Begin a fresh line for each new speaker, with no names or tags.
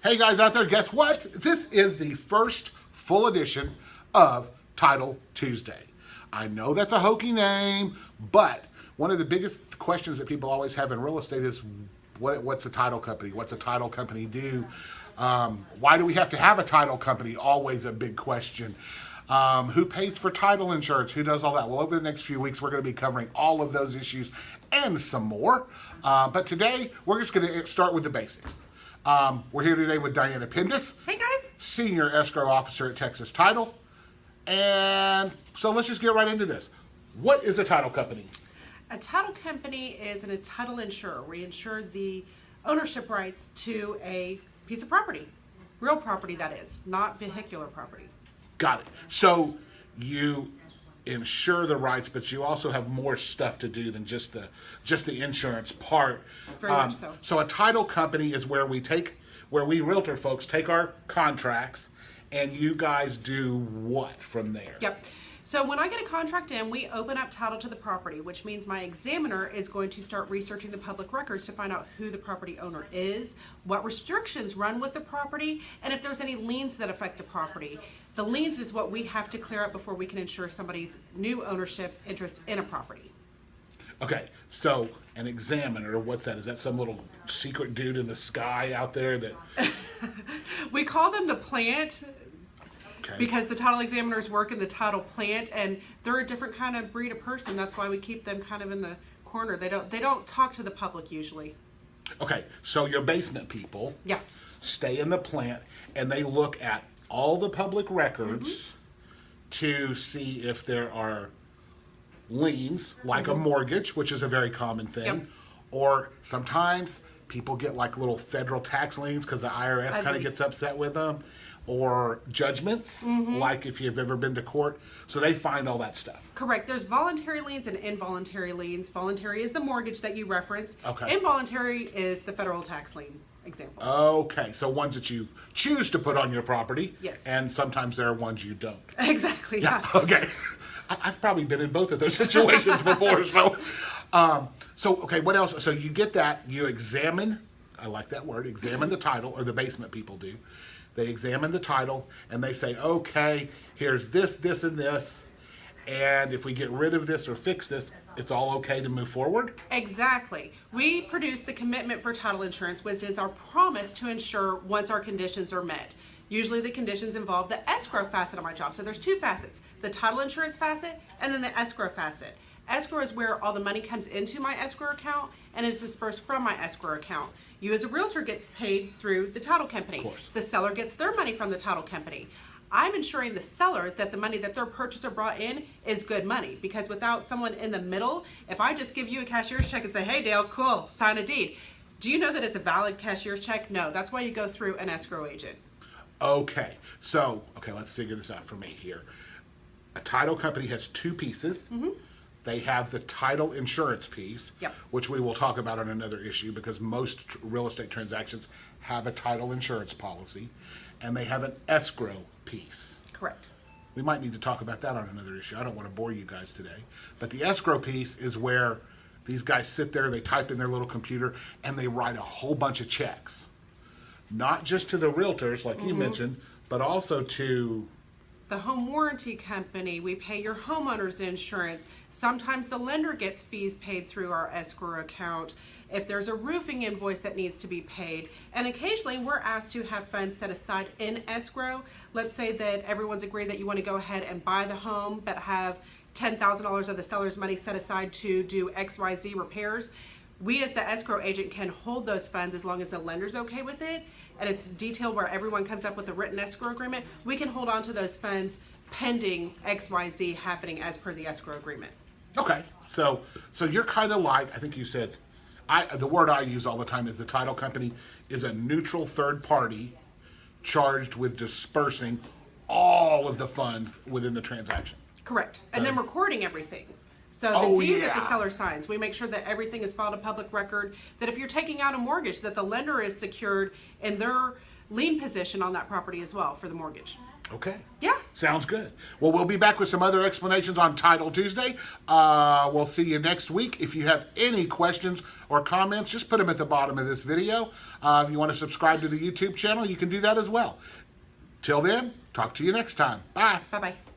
Hey guys out there, guess what? This is the first full edition of Title Tuesday. I know that's a hokey name, but one of the biggest questions that people always have in real estate is what's a title company? What's a title company do? Why do we have to have a title company? Always a big question. Who pays for title insurance? Who does all that? Well, over the next few weeks, we're going to be covering all of those issues and some more. But today, we're just going to start with the basics. We're here today with Pyndus.
Hey guys.
Senior Escrow Officer at Texas Title. And so let's just get right into this. What is a title company?
A title company is a title insurer. We insure the ownership rights to a piece of property. Real property, that is, not vehicular property.
Got it. So you insure the rights, but you also have more stuff to do than just the insurance part.
Very much so.
So a title company is where we realtor folks take our contracts, and you guys do what from there?
Yep. So when I get a contract in, we open up title to the property, which means my examiner is going to start researching the public records to find out who the property owner is, what restrictions run with the property, and if there's any liens that affect the property. The liens is what we have to clear up before we can insure somebody's new ownership interest in a property.
Okay, so an examiner, what's that? Is that some little secret dude in the sky out there that...
We call them the plant.
Okay.
Because the title examiners work in the title plant, and they're a different kind of breed of person. That's why we keep them kind of in the corner. They don't talk to the public usually.
Okay, so your basement people stay in the plant, and they look at all the public records to see if there are liens, like a mortgage, which is a very common thing, or sometimes people get like little federal tax liens because the IRS kind of gets upset with them, or judgments, like if you've ever been to court. So they find all that stuff.
Correct. There's voluntary liens and involuntary liens. Voluntary is the mortgage that you referenced.
Okay.
Involuntary is the federal tax lien example.
Okay, so ones that you choose to put on your property.
Yes.
And sometimes there are ones you don't.
Exactly. Yeah.
Okay. I've probably been in both of those situations before. So okay, what else? So you get that, you examine, I like that word, examine the title, or the basement people do. They examine the title and they say, okay, here's this, this, and this. And if we get rid of this or fix this, it's all okay to move forward?
Exactly. We produce the commitment for title insurance, which is our promise to insure once our conditions are met. Usually the conditions involve the escrow facet of my job. So there's two facets, the title insurance facet and then the escrow facet. Escrow is where all the money comes into my escrow account and is dispersed from my escrow account. You as a realtor gets paid through the title company.
Of course.
The seller gets their money from the title company. I'm ensuring the seller that the money that their purchaser brought in is good money, because without someone in the middle, if I just give you a cashier's check and say, hey Dale, cool, sign a deed. Do you know that it's a valid cashier's check? No, that's why you go through an escrow agent.
Okay, so, let's figure this out for me here. A title company has two pieces. They have the title insurance piece, which we will talk about on another issue, because most real estate transactions have a title insurance policy, and they have an escrow piece.
Correct.
We might need to talk about that on another issue. I don't want to bore you guys today. But the escrow piece is where these guys sit there, they type in their little computer, and they write a whole bunch of checks. Not just to the realtors, like you mentioned, but also to
the home warranty company. We pay your homeowner's insurance. Sometimes the lender gets fees paid through our escrow account. If there's a roofing invoice that needs to be paid, and occasionally we're asked to have funds set aside in escrow. Let's say that everyone's agreed that you want to go ahead and buy the home, but have $10,000 of the seller's money set aside to do XYZ repairs. We as the escrow agent can hold those funds as long as the lender's okay with it, and it's detailed where everyone comes up with a written escrow agreement. We can hold on to those funds pending XYZ happening as per the escrow agreement.
Okay, so you're kind of like, I think you said, the word I use all the time is the title company is a neutral third party charged with dispersing all of the funds within the transaction.
Correct, and then recording everything. So the deed that the seller signs, we make sure that everything is filed a public record, that if you're taking out a mortgage, that the lender is secured in their lien position on that property as well for the mortgage.
Okay.
Yeah.
Sounds good. Well, we'll be back with some other explanations on Title Tuesday. We'll see you next week. If you have any questions or comments, just put them at the bottom of this video. If you want to subscribe to the YouTube channel, you can do that as well. Till then, talk to you next time. Bye.
Bye-bye.